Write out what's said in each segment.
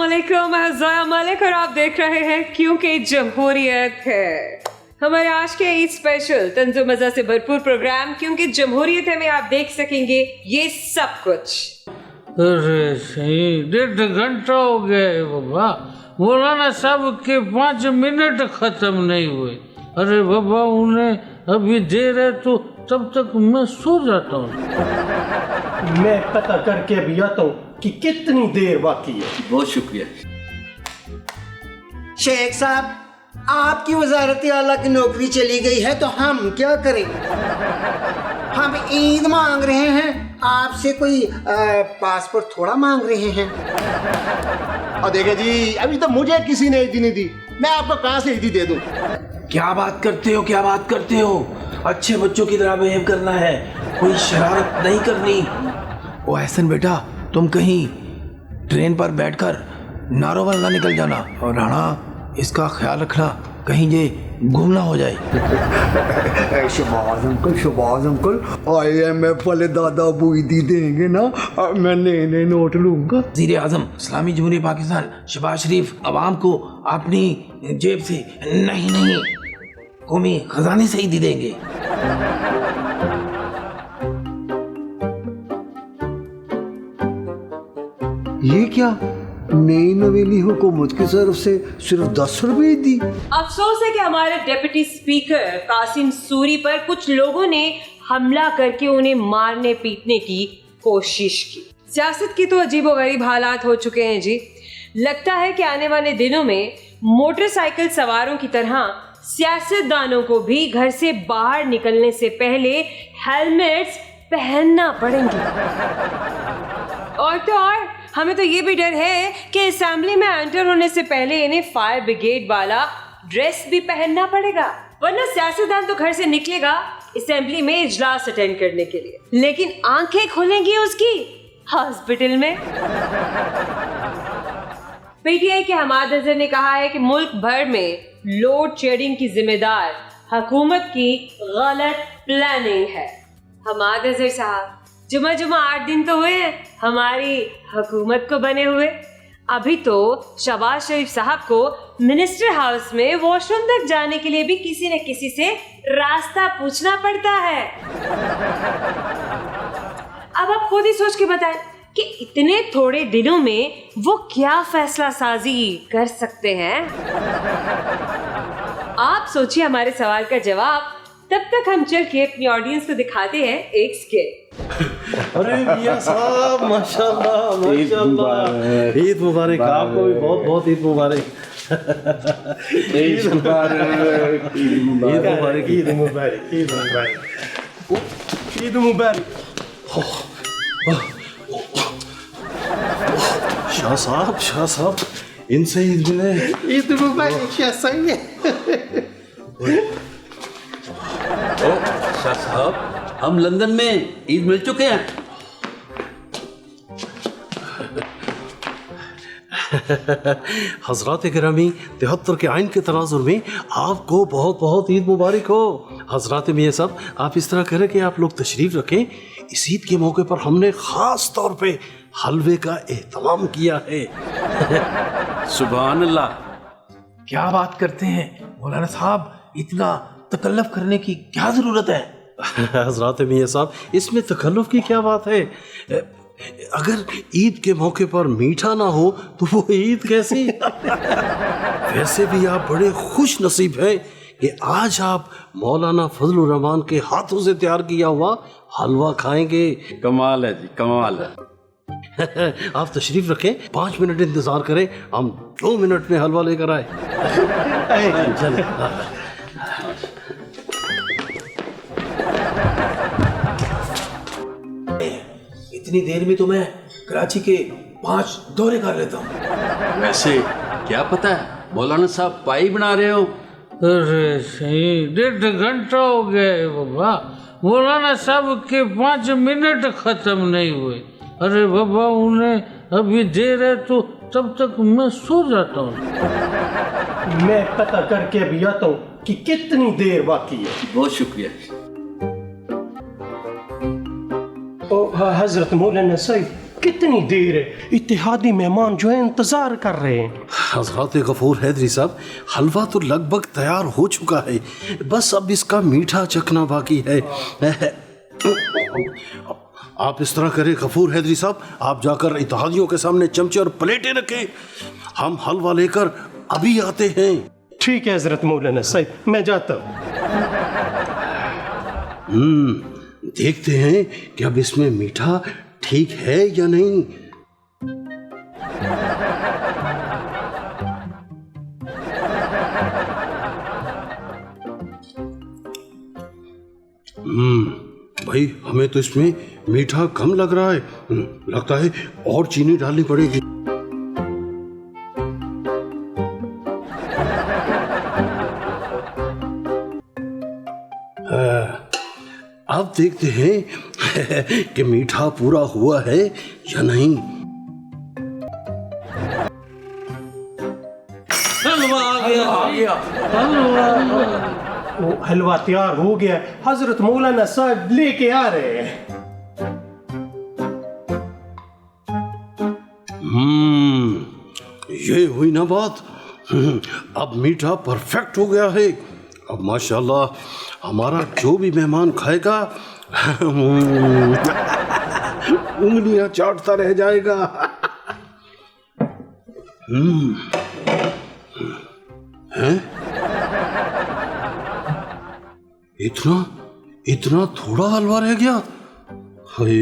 अस्सलामुअलैकुम, अस्सलाम वालेकुम। और आप देख रहे हैं क्योंकि जमहूरियत है। हमारे आज के ईद स्पेशल तंज़ो मज़ा से भरपूर प्रोग्राम क्योंकि जमहूरियत है में आप देख सकेंगे ये सब कुछ। अरे सही 1.5 घंटा हो गया है बाबा, मौलाना साहब के 5 मिनट खत्म नहीं हुए। अरे बाबा उन्हें अभी देर है तो तब तक मैं सो जाता हूँ। मैं पता करके अभी आता हूँ कि कितनी देर बाकी है। बहुत शुक्रिया। शेख साहब, आपकी वजारत आला की नौकरी चली गई है तो हम क्या करें? हम ईद मांग रहे हैं, आपसे कोई पासपोर्ट थोड़ा मांग रहे हैं। और देखे जी, अभी तो मुझे किसी ने ईदी नहीं दी, मैं आपको कहाँ से ईदी दे दूँ? क्या बात करते हो, क्या बात करते हो? अच्छे बच्चों की तरह बिहेव करना है, कोई शरारत नहीं करनी। ओ एहसन बेटा, तुम कहीं ट्रेन पर बैठकर नारोवल ना निकल जाना, और राणा इसका ख्याल रखना कहीं ये गुम ना हो जाए। शबाज अंकल, IMF वाले दादा अबू ईदी देंगे ना, मैं नए नोट लूंगा। वज़ीर आज़म इस्लामी जमहूरियत पाकिस्तान शहबाज शरीफ अवाम को अपनी जेब से नहीं कौमी खजाने से ही दे देंगे। ये क्या, नई नवेली हुकूमत की तरफ से सिर्फ 10 रुपए दी? अफसोस है कि हमारे डिप्टी स्पीकर कासिम सूरी पर कुछ लोगों ने हमला करके उन्हें मारने पीटने की कोशिश की। सियासत की तो अजीबोगरीब हालात हो चुके हैं जी। लगता है कि आने वाले दिनों में मोटरसाइकिल सवारों की तरह सियासतदानों को भी घर से बाहर निकलने से पहले हेलमेट्स पहनना पड़ेंगे। और तो और हमें तो ये भी डर है कि असेंबली में एंटर होने से पहले इन्हें फायर ब्रिगेड वाला ड्रेस भी पहनना पड़ेगा, वरना सियासतदान तो घर से निकलेगा असेंबली में इजलास अटेंड करने के लिए, लेकिन आंखें खुलेंगी उसकी हॉस्पिटल में। पीटीआई के हमाद अजहर ने कहा है कि मुल्क भर में लोड शेडिंग की जिम्मेदार हुकूमत की गलत प्लानिंग है। हमाद अजहर साहब, जुमा 8 दिन तो हुए हैं हमारी हुकूमत को बने हुए। अभी तो शहबाज शरीफ साहब को मिनिस्टर हाउस में वॉशरूम तक जाने के लिए भी किसी न किसी से रास्ता पूछना पड़ता है। अब आप खुद ही सोच के बताएं कि इतने थोड़े दिनों में वो क्या फैसला साजी कर सकते हैं। आप सोचिए हमारे सवाल का जवाब, तब तक हम चल के अपनी ऑडियंस को दिखाते हैं एक स्किट। अरे मियां साहब, माशाल्लाह ईद मुबारक। आपको भी बहुत बहुत ईद मुबारक। ईद मुबारक, ईद मुबारक, ईद मुबारक, ईद मुबारक, ईद मुबारक। शाह साहब इनसे ईद मिले। ईद मुबारक शाह साहब। शाह साहब, हम लंदन में ईद मिल चुके हैं। हजरात गिरामी, 73 के आइन के तनाजुर में आपको बहुत बहुत ईद मुबारक हो। हजरात मियां साहब, आप इस तरह करें कि आप लोग तशरीफ़ रखें। इस ईद के मौके पर हमने ख़ास तौर पे हलवे का एहतमाम किया है। सुभान अल्लाह। क्या बात करते हैं मौलाना साहब, इतना तकल्लुफ़ करने की क्या ज़रूरत है? हजरात मियां साहब, इसमें तकल्लुफ़ की क्या बात है? अगर ईद के मौके पर मीठा ना हो तो वो ईद कैसी? वैसे भी आप बड़े खुश नसीब हैं कि आज आप मौलाना फजलुर रहमान के हाथों से तैयार किया हुआ हलवा खाएंगे। कमाल है जी, कमाल है। आप तशरीफ रखें, 5 मिनट इंतजार करें, हम 2 मिनट में हलवा लेकर आए। चलें। इतनी देर में तो मैं कराची के 5 दौरे कर लेता हूँ। वैसे क्या पता है मौलाना साहब पाई बना रहे हो। अरे सही 1.5 घंटा हो गया है बाबा, मौलाना साहब के 5 मिनट खत्म नहीं हुए। अरे बाबा उन्हें अभी देर है तो तब तक मैं सो जाता हूँ। मैं पता करके अभी आता हूँ कि कितनी देर बाकी है। बहुत शुक्रिया। हजरत मौलाना साहब, कितनी देर है, इत्तेहादी मेहमान जो है इंतजार कर रहे हैं। हजरत गफूर हैदरी साहब, हलवा तो लगभग तैयार हो चुका है, बस अब इसका मीठा चखना बाकी है। आप इस तरह करें गफूर हैदरी साहब, आप जाकर इत्तेहादियों के सामने चमचे और प्लेटें रखें, हम हलवा लेकर अभी आते हैं। ठीक है हजरत मौलाना साहब, मैं जाता हूँ। देखते हैं कि अब इसमें मीठा ठीक है या नहीं। भाई, हमें तो इसमें मीठा कम लग रहा है, लगता है और चीनी डालनी पड़ेगी। अब देखते हैं कि मीठा पूरा हुआ है या नहीं। हलवा आ गया। वो हलवा तैयार हो गया, हजरत मौलाना साहब लेके आ रहे हैं। ये हुई ना बात। अब मीठा परफेक्ट हो गया है। अब माशाल्लाह हमारा जो भी मेहमान खाएगा उंगलियां चाटता रह जाएगा। हैं? इतना थोड़ा हलवा रह गया? हाय,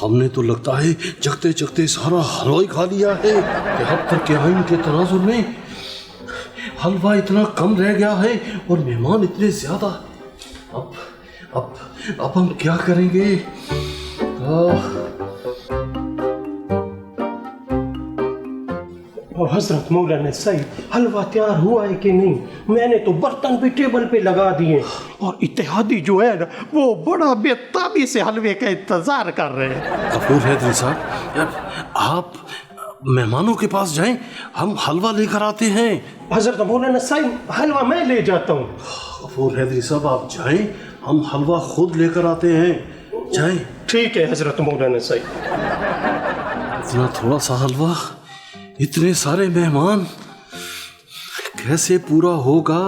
हमने तो लगता है जगते जगते सारा हलवा ही खा लिया है। अब तक के आइन के तनाजुर में हलवा इतना कम रह गया है और मेहमान इतने ज्यादा। अब हम क्या करेंगे? और हजरत मौलाना साहब, हलवा तैयार हुआ है कि नहीं? मैंने तो बर्तन भी टेबल पे लगा दिए और इत्तेहादी जो है ना, वो बड़ा बेताबी से हलवे का इंतजार कर रहे हैं। गफूर हैदरी साहब, आप मेहमानों के पास जाएं, हम हलवा लेकर आते हैं। हजरत मौलाना साहब, हलवा मैं ले जाता हूँ। गफूर हैदरी साहब, आप जाएं, हम हलवा खुद लेकर आते हैं। जाएं। ठीक है हजरत मौलाना साहब। इतना थोड़ा सा हलवा, इतने सारे मेहमान, कैसे पूरा होगा?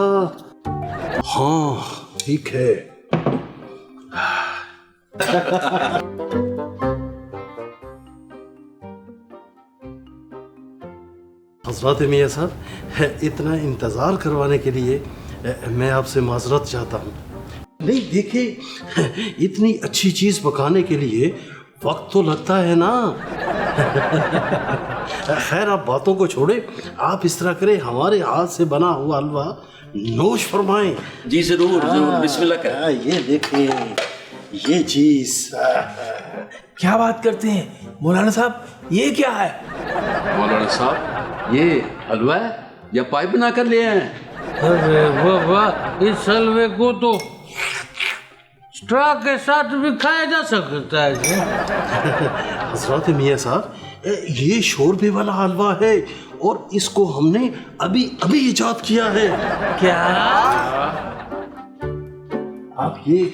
हाँ, ठीक है। हज़रत मियाँ साहब, इतना इंतज़ार करवाने के लिए मैं आपसे माजरत चाहता हूँ। नहीं, देखिए, इतनी अच्छी चीज़ पकाने के लिए वक्त तो लगता है ना। खैर, आप बातों को छोड़े, आप इस तरह करें, हमारे हाथ से बना हुआ हलवा नोश फरमाएं। जी जरूर जरूर, बिस्मिल्लाह कर। ये देखें, ये चीज़। क्या बात करते हैं मौलाना साहब, ये क्या है? मौलाना साहब, ये हलवा है या पाइप बना कर ले आए हैं? अरे बाबा, इस हलवे को तो स्ट्रॉ के साथ भी खाया जा सकता है जी। हज़रत मियाँ साहब, ये शोरबे वाला हलवा है और इसको हमने अभी अभी इजाद किया है। क्या? आप ये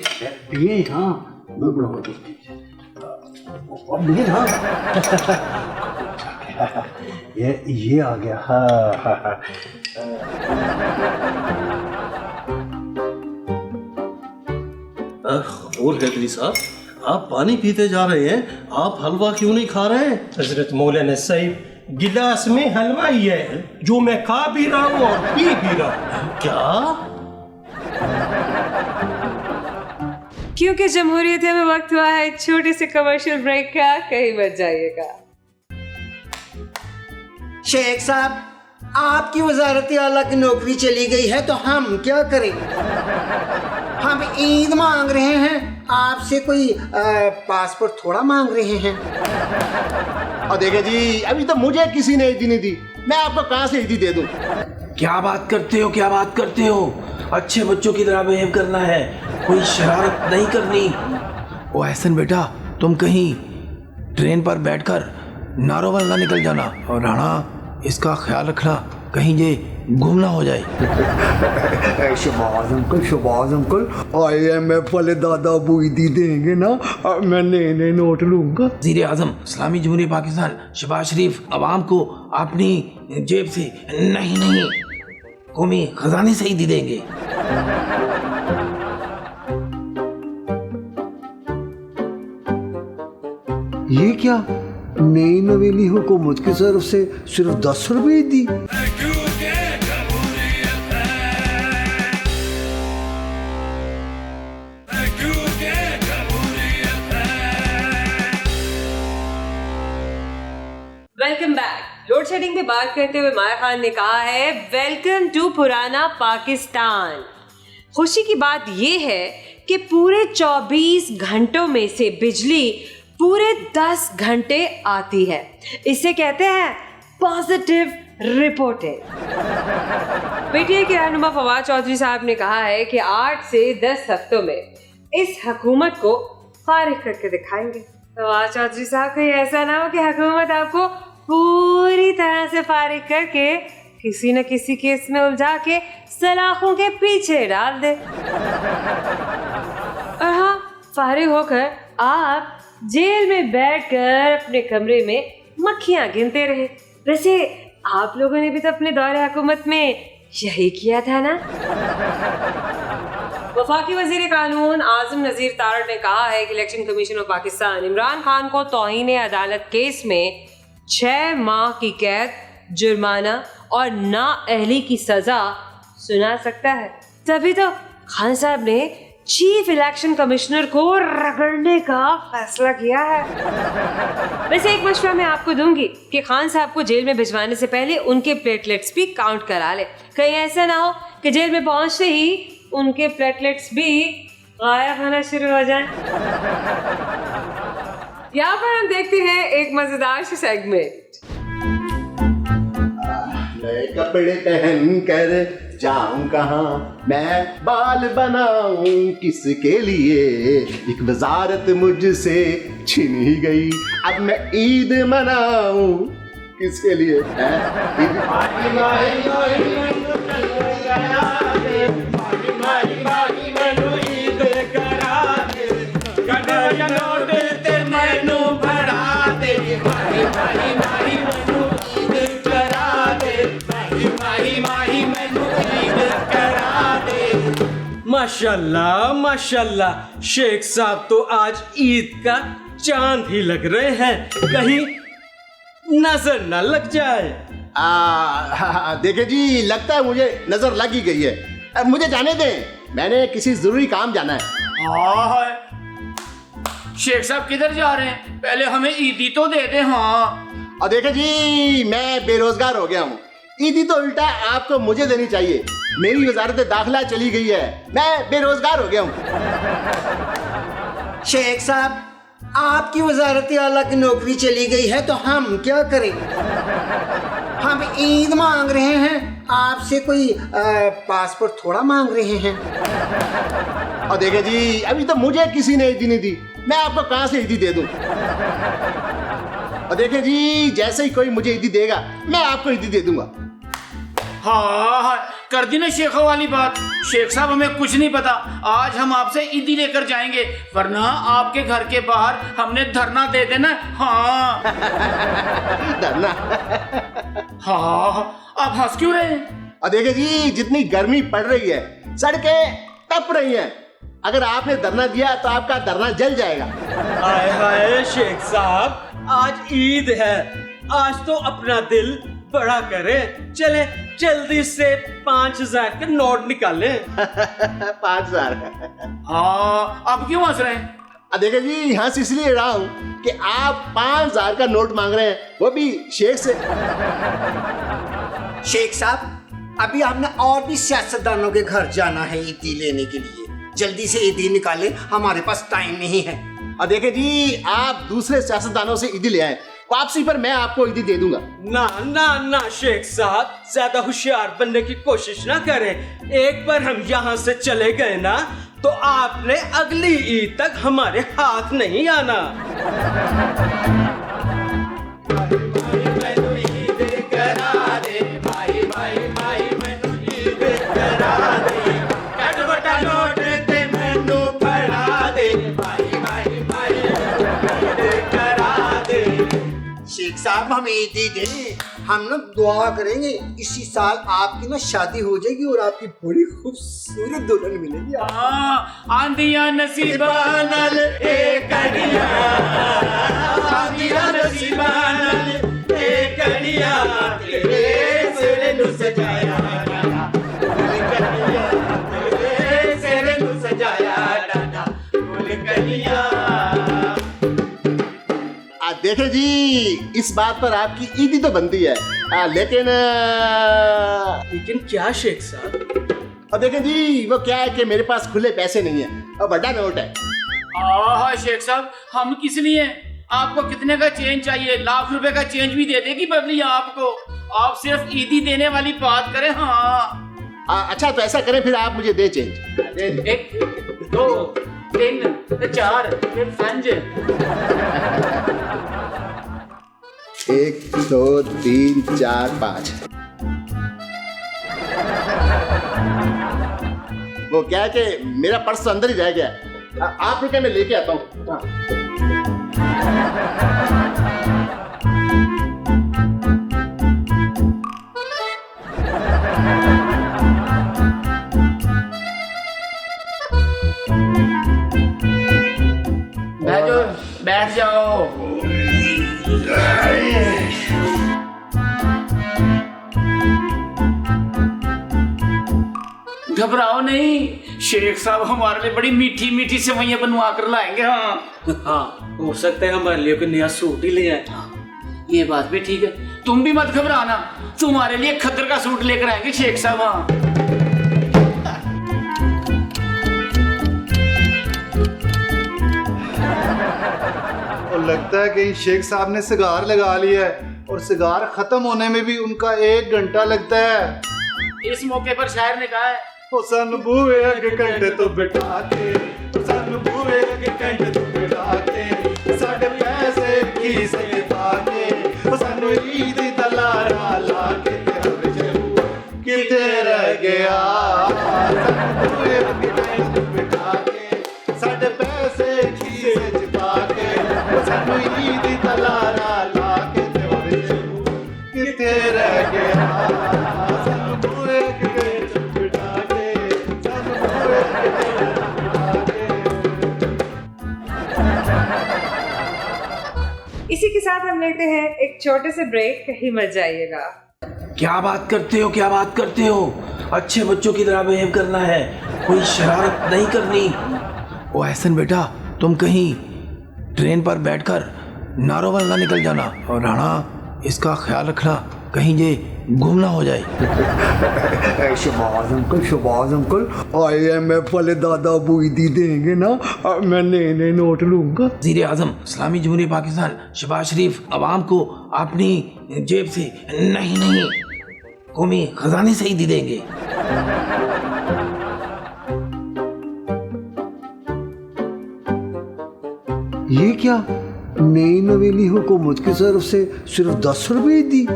पिए। हाँ, मैं बड़ा अब नहीं। हाँ, ये आ गया। हाँ। और हैदरी साहब, आप पानी पीते जा रहे हैं, आप हलवा क्यों नहीं खा रहे? हजरत मौलाना साहब, गिलास में हलवा ही है जो मैं खा भी रहा हूँ और पी भी रहा हूँ। क्या? क्योंकि जमहूरियत में वक्त हुआ है छोटे से कमर्शियल ब्रेक का, कहीं मत जाइएगा। शेख साहब, आपकी वजारत आला की नौकरी चली गई है तो हम क्या करें? हम ईद मांग रहे हैं, आपसे कोई पासपोर्ट थोड़ा मांग रहे हैं। और देखे जी, अभी तो मुझे किसी ने ईदी नहीं दी, मैं आपको कहाँ से ईदी दे दूं? क्या बात करते हो, क्या बात करते हो? अच्छे बच्चों की तरह बिहेव करना है, कोई शरारत नहीं करनी। ओ एहसन बेटा, तुम कहीं ट्रेन पर बैठकर नारोवाल ना निकल जाना, और राणा, इसका ख्याल रखना, कहीं ये गुम ना हो जाए। शबाज अंकल IMF वाले दादा अबू ईदी देंगे ना, मैं नए नए नोट लूंगा। वज़ीर आज़म इस्लामी जमहूरियत पाकिस्तान शहबाज शरीफ अवाम को अपनी जेब से नहीं कौमी खजाने से ही दे देंगे। ये क्या, नई नवेली हुकूमत की तरफ से सिर्फ 10 रुपए दी? Welcome back. लोड शेडिंग पे बात करते हुए माया खान ने कहा है, वेलकम टू पुराना पाकिस्तान। खुशी की बात यह है कि पूरे 24 घंटों में से बिजली पूरे 10 घंटे आती है। इसे कहते हैं पॉजिटिव रिपोर्टिंग। पीटीआई के रहनुमा फवाद चौधरी साहब ने कहा है कि 8 से 10 हफ्तों में इस हुकूमत को फारिग करके दिखाएंगे। फवाद चौधरी साहब कहीं ऐसा ना हो कि हुकूमत आपको पूरी तरह से फारिग करके किसी न किसी केस में उलझा के सलाखों के पीछे डाल दे। और हाँ, फारिग होकर आप जेल में बैठकर अपने कमरे में मक्खियां गिनते रहे। वैसे आप लोगों ने भी तो अपने दौरे हुकूमत में यही किया था ना। वफाकी वजीर कानून आजम नजीर तारड़ ने कहा है कि election commission of Pakistan Imran Khan को तौहीन अदालत केस में 6 माह की कैद, जुर्माना और नाअहली की सजा सुना सकता है। तभी तो खान साहब ने चीफ इलेक्शन कमिश्नर को रगड़ने का फैसला किया है। वैसे एक मशवरा मैं आपको दूंगी कि खान साहब को जेल में भिजवाने से पहले उनके प्लेटलेट्स भी काउंट करा ले। कहीं ऐसा ना हो कि जेल में पहुंचते ही उनके प्लेटलेट्स भी गायब होना शुरू हो जाएं। यहाँ पर हम देखते हैं एक मजेदार सी सेगमेंट। नए कपड़े पहन कर जाऊं कहाँ, मैं बाल बनाऊं किसके लिए, एक वजारत मुझसे छिन ही गई, अब मैं ईद मनाऊं किसके लिए है? माशाल्लाह माशाल्लाह, शेख साहब तो आज ईद का चांद ही लग रहे हैं, कहीं नजर न लग जाए। देखे जी, लगता है मुझे नजर लग ही गई है। अब मुझे जाने दें, मैंने किसी जरूरी काम जाना है। हाँ, शेख साहब किधर जा रहे हैं? पहले हमें ईदी तो दे दे। हाँ, और देखे जी, मैं बेरोजगार हो गया हूँ, ईदी तो उल्टा आपको मुझे देनी चाहिए। मेरी वजारत दाखिला चली गई है, मैं बेरोजगार हो गया हूँ। शेख साहब, आपकी वजारत आला की नौकरी चली गई है तो हम क्या करें? हम ईद मांग रहे हैं, आपसे कोई पासपोर्ट थोड़ा मांग रहे हैं। और देखे जी, अभी तो मुझे किसी ने ईदी नहीं दी, मैं आपको कहाँ से ईदी दे दूं? और देखे जी, जैसे ही कोई मुझे ईदी देगा मैं आपको ईदी दे दूंगा। हाँ, कर दी ना शेखों वाली बात। शेख साहब, हमें कुछ नहीं पता, आज हम आपसे ईदी लेकर जाएंगे, वरना आपके घर के बाहर हमने धरना दे देना। हाँ धरना? हाँ, आप हंस क्यों रहे हैं? और देखे जी, जितनी गर्मी पड़ रही है, सड़कें तप रही हैं, अगर आपने धरना दिया तो आपका धरना जल जाएगा। हाय हाय शेख साहब, आज ईद है, आज तो अपना दिल बड़ा करें, चले जल्दी से 5000 के नोट निकालें। 5000? हाँ, आप क्यों हंस रहे हैं? देखिए जी, हंस इसलिए रहा हूँ कि आप 5000 का नोट मांग रहे हैं, वो भी शेख से। शेख साहब, अभी हमने और भी सियासतदानों के घर जाना है ईदी लेने के लिए, जल्दी से ईदी निकालें, हमारे पास टाइम नहीं है। और देखे जी, आप दूसरे सियासतदानों से ईदी ले आए, वापसी पर मैं आपको ईदी दे दूंगा। ना ना ना शेख साहब, ज्यादा होशियार बनने की कोशिश ना करें। एक बार हम यहाँ से चले गए ना, तो आपने अगली ईद तक हमारे हाथ नहीं आना। भाई भाई ईदी दें, हम ना दुआ करेंगे इसी साल आपकी ना शादी हो जाएगी और आपकी बड़ी खूबसूरत दुल्हन मिलेगी। आंधिया नसीबा नल एक कड़िया, आंधिया नसीबा नल एक कड़िया, तेरे सिर नु सजाया डाला, तेरे सिर नु सजाया डाला, फूल कड़िया। देखे जी, इस बात पर आपकी ईदी तो बनती है, लेकिन क्या शेख साहब? और देखें जी, वो क्या है कि मेरे पास खुले पैसे नहीं है और बड़ा नोट है। शेख साहब, हम किस लिए? आपको कितने का चेंज चाहिए? लाख रुपए का चेंज भी दे देगी बबली आपको। आप सिर्फ ईदी देने वाली बात करें। हाँ अच्छा, तो ऐसा करें फिर, आप मुझे दे चेंज। 1 2 3 4 5 1 2 3 4 5। वो क्या है कि मेरा पर्स तो अंदर ही रह गया, आप रुके, मैं लेके आता हूँ। बैठ जाओ। घबराओ नहीं, शेख साहब हमारे लिए बड़ी मीठी मीठी सेवइयां बनवा कर लाएंगे। हाँ, हो सकता है हमारे लिए कोई नया सूट ही ले आए। ये बात भी ठीक है, तुम भी मत घबराना, तुम्हारे लिए खद्दर का सूट लेकर आएंगे शेख साहब। हाँ, और लगता है कि शेख साहब ने सिगार लगा लिया है और सिगार खत्म होने में भी उनका 1 घंटा लगता है। इस मौके पर शायर ने कहा है, सन बूहे अगे कंडे तो बिठा के, सन बूहे अगे कंडे तो बिठा के, साढ़े पैसे की से पाके, सन ईद तलारा लाके, किते रह गया। सन बूहे अगे कंडे तो बिठा के, साढ़े पैसे की से पाके, सन ईद तलारा लाके, किते रह गया। इसी के साथ हम लेते हैं एक छोटे से ब्रेक, कहीं मत जाइएगा। क्या बात करते हो, क्या बात करते हो? अच्छे बच्चों की तरह बिहेव करना है, कोई शरारत नहीं करनी। ओ एहसन बेटा, तुम कहीं ट्रेन पर बैठकर नारोवाल ना निकल जाना, और राणा इसका ख्याल रखना कहीं ये गुम ना हो जाए। शबाज अंकल, IMF वाले दादा अबू ईदी देंगे ना, मैं नए नोट लूंगा। वज़ीर आज़म इस्लामी जमहूरियत पाकिस्तान शहबाज शरीफ अवाम को अपनी जेब से नहीं कौमी खजाने से ही दे देंगे। ये क्या, नई नवेली हुकूमत की तरफ से सिर्फ 10 रुपए दी?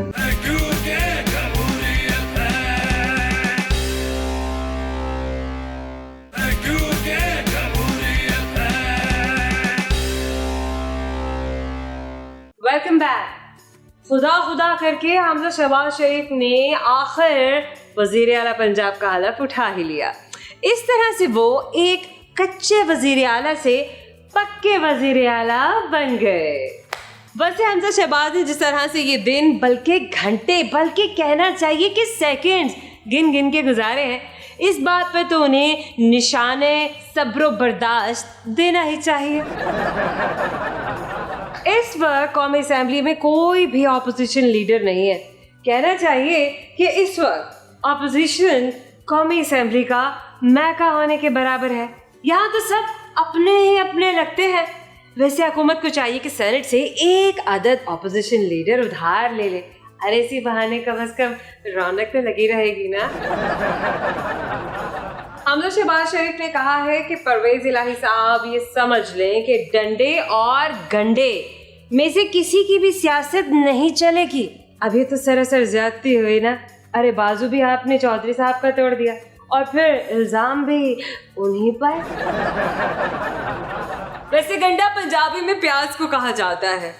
Welcome back. खुदा करके हमजा शहबाज शरीफ ने आखिर वजीर आला पंजाब का हलफ उठा ही लिया। इस तरह से वो एक कच्चे वजीर आला से पक्के वजीर आला बन गए। वैसे हमजा शहबाज ने जिस तरह से ये दिन, बल्कि घंटे, बल्कि कहना चाहिए कि सेकंड्स गिन के गुजारे हैं, इस बात पे तो उन्हें निशाने सब्र बर्दाश्त देना ही चाहिए। इस वक्त कौमी असेंबली में कोई भी ऑपोजिशन लीडर नहीं है। कहना चाहिए कि इस वक्त ऑपोजिशन कौमी असेंबली का मैका होने के बराबर है। यहाँ तो सब अपने ही अपने लगते हैं। वैसे हुकूमत को चाहिए कि सेनेट से एक अदद ऑपोजिशन लीडर उधार ले ले। अरे इसी बहाने कम से कम रौनक तो लगी रहेगी ना। हमजा शहबाज शरीफ ने कहा है कि परवेज इलाही साहब ये समझ लें कि डंडे और गंडे में से किसी की भी सियासत नहीं चलेगी। अभी तो सरासर ज्यादती हुई ना। अरे बाजू भी आपने चौधरी साहब का तोड़ दिया और फिर इल्जाम भी उन्हीं पर। वैसे गंडा पंजाबी में प्याज को कहा जाता है।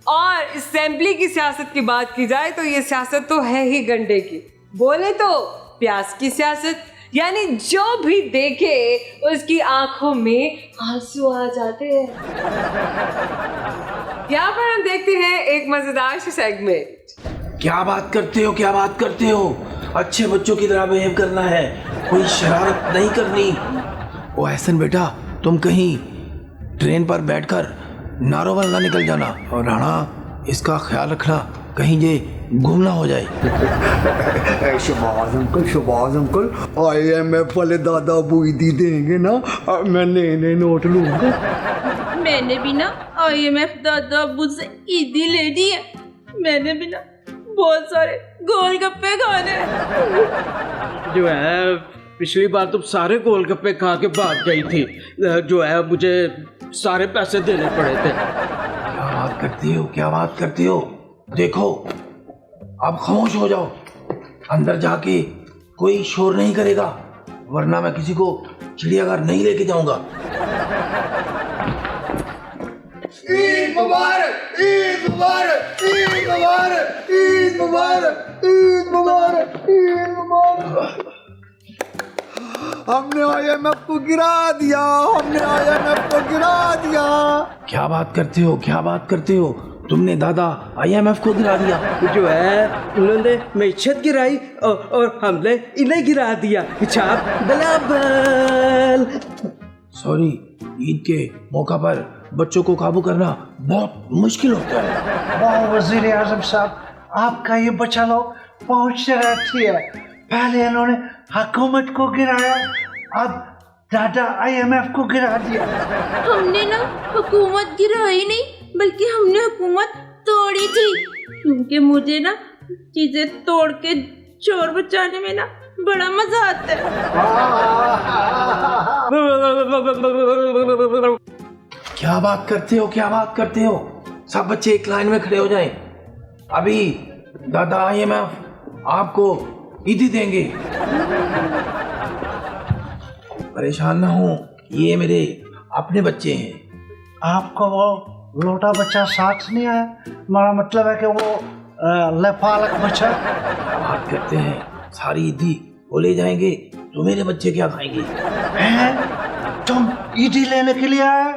और असेंबली की सियासत की बात की जाए तो ये सियासत तो है ही गंडे की, बोले तो प्याज की सियासत। यानी जो भी देखे उसकी आंखों में आंसू आ जाते हैं। यहाँ पर हम देखते हैं एक मजेदार सी सेगमेंट। क्या बात करते हो, क्या बात करते हो? अच्छे बच्चों की तरह बिहेव करना है, कोई शरारत नहीं करनी। ओ एहसन बेटा, तुम कहीं ट्रेन पर बैठकर नारोवाल ना निकल जाना, और राणा इसका ख्याल रखना कहीं ये गुम ना हो जाए। शबाज अंकल IMF वाले दादा बुईदी देंगे ना, मैं नए नोट लूंगा। मैंने भी ना IMF दादा अब्बू से ईदी ले ली है। मैंने भी ना बहुत सारे गोलगप्पे खाने हैं। जो है पिछली बार तुम सारे गोलगप्पे खा के भाग गई थी, जो है मुझे सारे पैसे देने पड़े थे। क्या बात करती हो, क्या बात करती हो? देखो अब खामोश हो जाओ, अंदर जाके कोई शोर नहीं करेगा, वरना मैं किसी को चिड़ियाघर नहीं लेके जाऊंगा। ईद मुबारक, ईद मुबारक, ईद मुबारक, ईद मुबारक, ईद मुबारक, ईद मुबारक। हमने IMF को गिरा दिया, हमने IMF को गिरा दिया। क्या बात करते हो, क्या बात करते हो? तुमने दादा IMF को गिरा दिया? जो है उन्होंने मैशत गिराई और हमने इन्हें गिरा दिया। छाप बलाबल। सॉरी, ईद के मौका पर बच्चों को काबू करना बहुत मुश्किल होता है। वाह वजीर आजम साहब, आपका ये बच्चा लोग पहुंच शरारती है। पहले इन्होंने हुकूमत को गिराया, अब दादा IMF को गिरा दिया। हमने ना हुकूमत गिराई नहीं, बल्कि हमने हुकूमत तोड़ी थी, क्योंकि मुझे ना चीजें तोड़ के चोर बचाने में ना बड़ा मजा आता है। क्या बात करते हो, क्या बात करते हो? सब बच्चे एक लाइन में खड़े हो जाएं। अभी दादा IMF आपको ईदी देंगे। परेशान ना हो, ये मेरे अपने बच्चे हैं। आपको वो लोटा बच्चा साथ नहीं आया? हमारा मतलब है कि वो लेपालक बच्चा। क्या बात करते हैं, सारी ईदी वो ले जाएंगे तो मेरे बच्चे क्या खाएंगे? हैं? तुम ईदी लेने के लिए आए?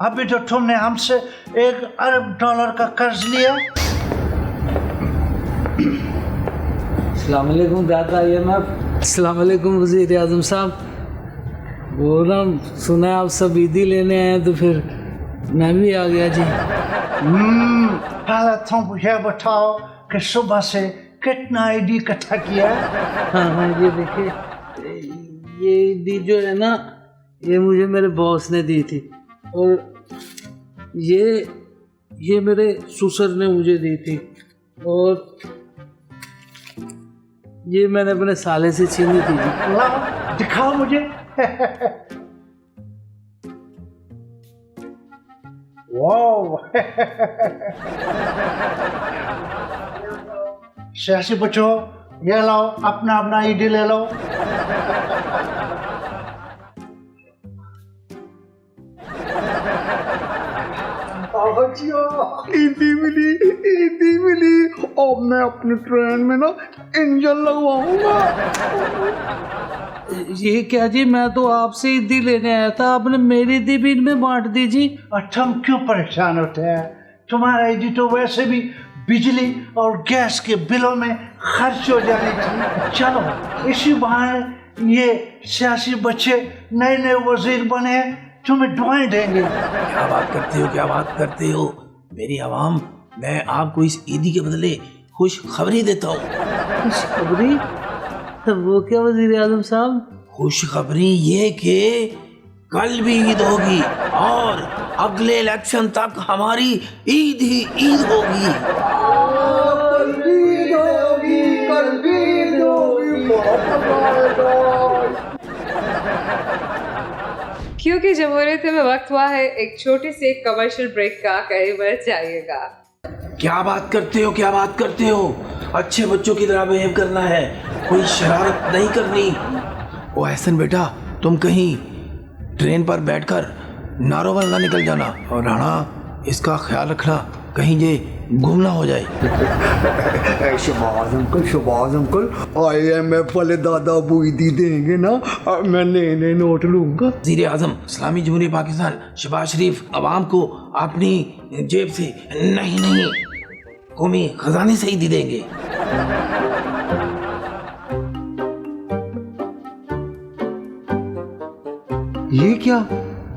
अभी तो तुमने हमसे $1 अरब का कर्ज लिया। अस्सलाम वालेकुम दादा IMF। अस्सलाम वालेकुम वज़ीर आज़म साहब। वो ना सुना है आप सब ईदी लेने आए हैं, तो फिर मैं भी आ गया जी। पहले तुम ये बताओ कि सुबह से कितना ईदी इकट्ठा किया? हाँ, ये देखिए, ये ईदी जो है ना, ये मुझे मेरे बॉस ने दी थी, और ये मेरे ससुर ने मुझे दी थी, और ये मैंने अपने साले से छीनी थी जी। लाओ दिखाओ मुझे। वाओ। सियासी बच्चों, ये लाओ, अपना अपना ईडी ले लो। ईदी मिली, ईदी मिली। अब मैं अपनी ट्रेन में ना इंजन लगवाऊंगा। ये क्या जी, मैं तो आपसे ईदी लेने आया था, आपने मेरी ईदी भी इनमें बांट दी जी। और तुम क्यों परेशान होते हैं? तुम्हारा ईदी तो वैसे भी बिजली और गैस के बिलों में खर्च हो जानी थी। चलो, इसी बहाने ये सियासी बच्चे नए नए वजीर बने, तुम्हें दुआएं देंगे। क्या बात करते हो, क्या बात करते हो? मेरी आवाम, मैं आपको इस ईदी के बदले खुश खबरी देता हूँ। खुशखबरी? तो वो क्या वजीर आजम साहब? खुशखबरी ये कि कल भी ईद होगी, और अगले इलेक्शन तक हमारी ईद ही ईद होगी। क्योंकि जमहूरियत में वक्त हुआ है एक छोटे से कमर्शियल ब्रेक का, कहीं मत जाइएगा। क्या बात करते हो, क्या बात करते हो? अच्छे बच्चों की तरह बिहेव करना है, कोई शरारत नहीं करनी। ओ एहसन बेटा, तुम कहीं ट्रेन पर बैठकर नारोवाल ना निकल जाना, और राणा इसका ख्याल रखना कहीं ये गुम ना हो जाए। शबाज अंकल IMF वाले दादा अबू ईदी देंगे ना, मैं नए नए नोट लूंगा। वज़ीर आज़म इस्लामी जमहूरिया पाकिस्तान शहबाज शरीफ आवाम को अपनी जेब से नहीं कौमी खजाने से ईदी देंगे। ये क्या,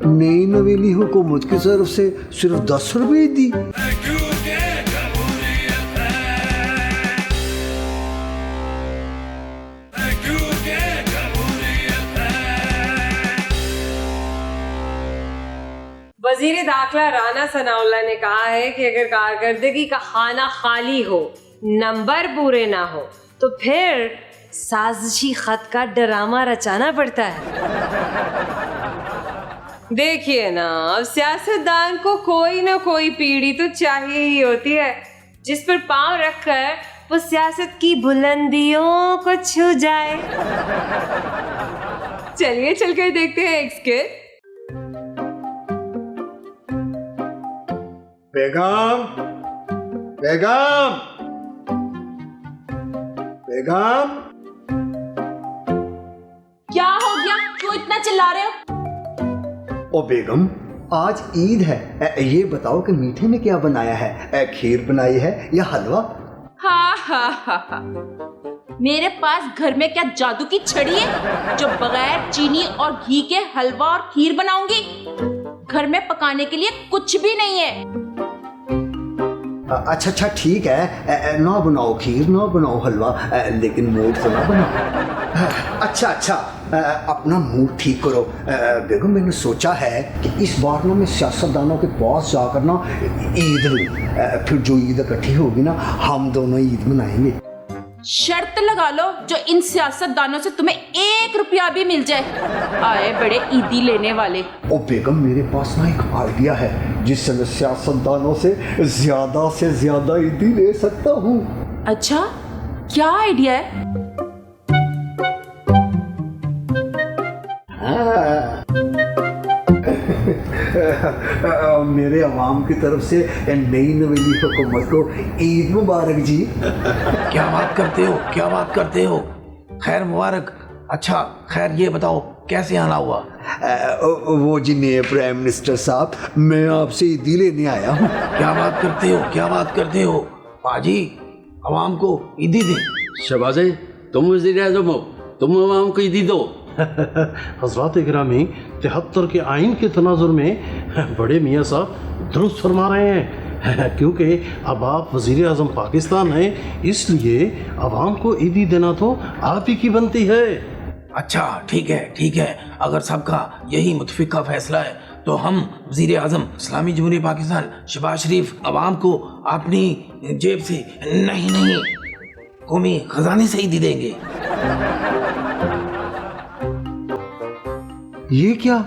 नई नवेली हुकूमत की तरफ से सिर्फ 10 रुपए दी? वजीर दाखिला राना सनाउल्लाह ने कहा है कि अगर कारकर्दगी का खाना खाली हो, नंबर पूरे ना हो, तो फिर साजिशी खत का ड्रामा रचाना पड़ता है। देखिए ना, अब सियासतदान को कोई ना कोई पीढ़ी तो चाहिए ही होती है जिस पर पांव रखकर वो सियासत की बुलंदियों को छू जाए। चलिए चलकर देखते हैं एक स्किट। बेगम बेगम बेगम, क्या हो गया, क्यों इतना चिल्ला रहे हो? ओ बेगम, आज ईद है, ये बताओ कि मीठे में क्या बनाया है? खीर बनाई है या हलवा? हा। मेरे पास घर में क्या जादू की छड़ी है जो बगैर चीनी और घी के हलवा और खीर बनाऊंगी? घर में पकाने के लिए कुछ भी नहीं है। अच्छा ठीक है, ना बनाओ खीर, ना बनाओ हलवा, लेकिन मूड तो ना बनाओ। अच्छा, अपना मूड ठीक करो। बेगम, मैंने सोचा है कि इस बार ना मैं सियासतदानों के पास जाकर ना ईद लूं, फिर जो ईद इकट्ठी होगी ना, हम दोनों ईद मनाएंगे। शर्त लगा लो जो इन सियासतदानों से तुम्हें 1 रुपया भी मिल जाए। आए बड़े ईदी लेने वाले। ओ बेगम, मेरे पास ना एक आइडिया है जिससे मैं सियासतदानों से ज्यादा ईदी ले सकता हूँ। अच्छा, क्या आइडिया है? मेरे अवाम की तरफ से नई नवेली हुकूमत को ईद मुबारक जी। क्या बात करते हो? खैर मुबारक। अच्छा खैर ये बताओ कैसे आना हुआ? वो जी नए प्राइम मिनिस्टर साहब, मैं आपसे ईदी लेने आया हूँ। क्या बात करते हो? पाजी अवाम को ईदी दे। शहबाज, तुम वज़ीर आज़म हो, तुम आवाम को ईदी दो। हज़रात गिरामी, 73 के आइन के तनाजुर में बड़े मियाँ साहब दुरुस्त फरमा रहे हैं, क्योंकि अब आप वज़ीर आज़म पाकिस्तान हैं, इसलिए अवाम को ईदी देना तो आप ही की बनती है। अच्छा ठीक है, अगर सबका यही मुतफ़िक़ा फैसला है तो हम वज़ीर आज़म इस्लामी जमहूरिया पाकिस्तान शहबाज शरीफ अवाम को अपनी जेब से नहीं कौमी खजाने से ईदी देंगे। ये क्या,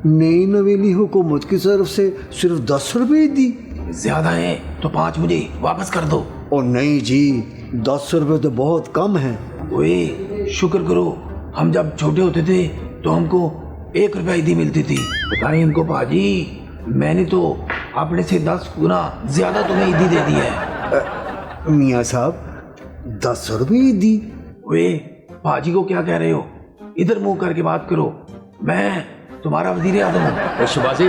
नई नवेली हुकूमत की तरफ से सिर्फ 10 रुपए दी? ज्यादा है तो 5 मुझे वापस कर दो। ओ नहीं जी, 10 रुपए तो बहुत कम है। ओए शुक्र करो, हम जब छोटे होते थे तो हमको 1 रुपया ईदी मिलती थी। बताइए इनको पाजी, मैंने तो अपने से 10 गुना ज्यादा तुम्हें ईदी दे दी है। मियाँ साहब, 10 रुपए ईदी? ओए पाजी को क्या कह रहे हो? इधर मुंह करके बात करो, मैं तुम्हारा वज़ीर आज़म हूँ। शहबाज,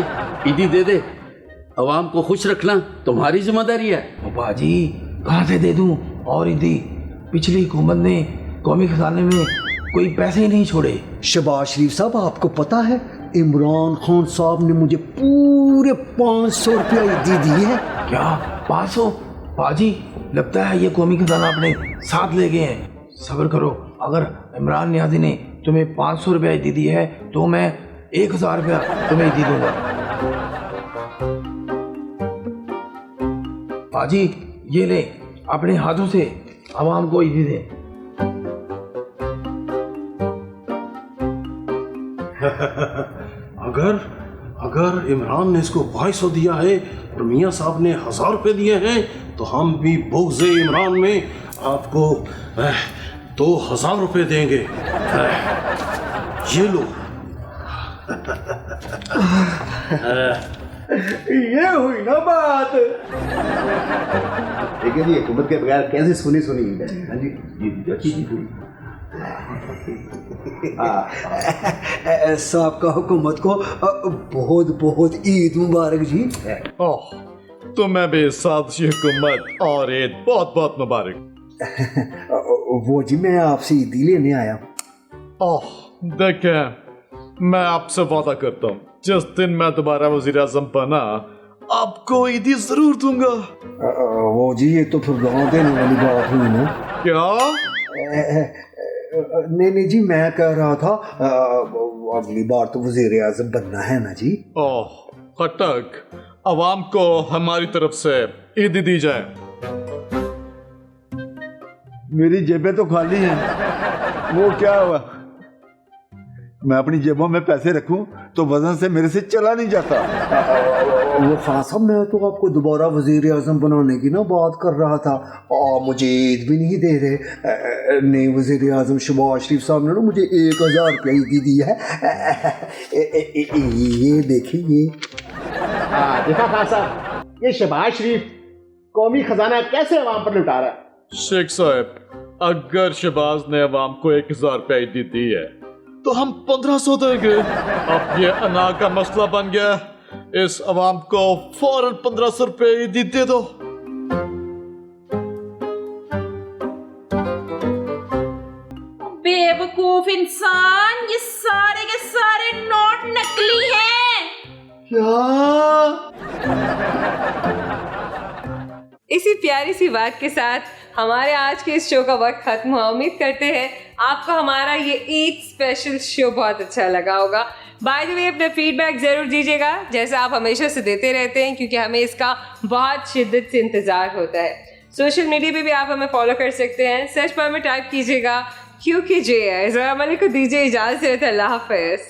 ईदी दे दे, अवाम को खुश रखना तुम्हारी जिम्मेदारी है। पाजी कहाँ से दे दूँ और ईदी? पिछली हुकूमत ने कौमी खजाने में कोई पैसे ही नहीं छोड़े। शहबाज शरीफ साहब, आपको पता है इमरान खान साहब ने मुझे पूरे 500 रुपया ईदी दी है। क्या 500? पाजी लगता है ये कौमी खजाना अपने साथ ले गए हैं। सब्र करो, अगर इमरान नियाज़ी ने तुम्हें 500 रुपया ईदी दी है तो मैं 1000 रुपया तुम्हें ईदी दूंगा। पाजी ये ले, अपने हाथों से अवाम को ईदी दे। अगर इमरान ने इसको 2200 दिया है और मियाँ साहब ने 1000 रुपये दिए हैं, तो हम भी बुग़्ज़ इमरान में आपको 2000 रुपये देंगे। ये लो। ये हुई ना बात। देखिए जी, हुकूमत के बगैर कैसे सुनी सुनी ईद है। हाँ जी, ये अच्छी चीज हुई। सबका हुकूमत को बहुत बहुत ईद मुबारक जी। ओह, तुम्हें भी सादशी हुकूमत और ईद बहुत बहुत मुबारक। वो जी मैं आपसे ईदी लेने आया। ओह, देखें, मैं आपसे वादा करता हूँ, जिस दिन मैं दोबारा वजीर आजम बना, आपको ईदी जरूर दूंगा। वो जी ये तो फिर गाँव देने वाली बात हुई ना। क्या? नहीं जी, मैं कह रहा था अगली बार तो वजीर आजम बनना है ना जी। ओह खटक, अवाम को हमारी तरफ से ईदी दी जाए। मेरी जेबें तो खाली हैं। वो क्या हुआ? मैं अपनी जेबों में पैसे रखूं तो वजन से मेरे से चला नहीं जाता। वो खान साहब, मैं तो आपको दोबारा वजीर आजम बनाने की ना बात कर रहा था, और मुझे ईद भी नहीं दे रहे। नए वजीर आजम शहबाज शरीफ साहब ने ना मुझे 1000 रुपया ईदी दी है। ये देखिए, देखा खान साहब, ये शहबाज शरीफ कौमी खजाना कैसे अवाम पर लुटा रहा है। शेख साहब, अगर शहबाज ने अवाम को 1000 रुपया ईदी दी है तो हम 1500 देंगे। अब ये अना का मसला बन गया, इस अवाम को फौरन 1500 रुपये ईदी दे दो। बेवकूफ इंसान, ये सारे के सारे नोट नकली हैं। इसी प्यारी सी बात के साथ हमारे आज के इस शो का वक्त खत्म हुआ। उम्मीद करते हैं आपको हमारा ये ईद स्पेशल शो बहुत अच्छा लगा होगा। बाय द वे, अपना फीडबैक ज़रूर दीजिएगा, जैसे आप हमेशा से देते रहते हैं, क्योंकि हमें इसका बहुत शिद्दत से इंतज़ार होता है। सोशल मीडिया पे भी आप हमें फॉलो कर सकते हैं, सर्च बार में टाइप कीजिएगा QKJ। ज़रा मलिक को दीजिए इजाज़त। अल्लाह हाफ़िज़।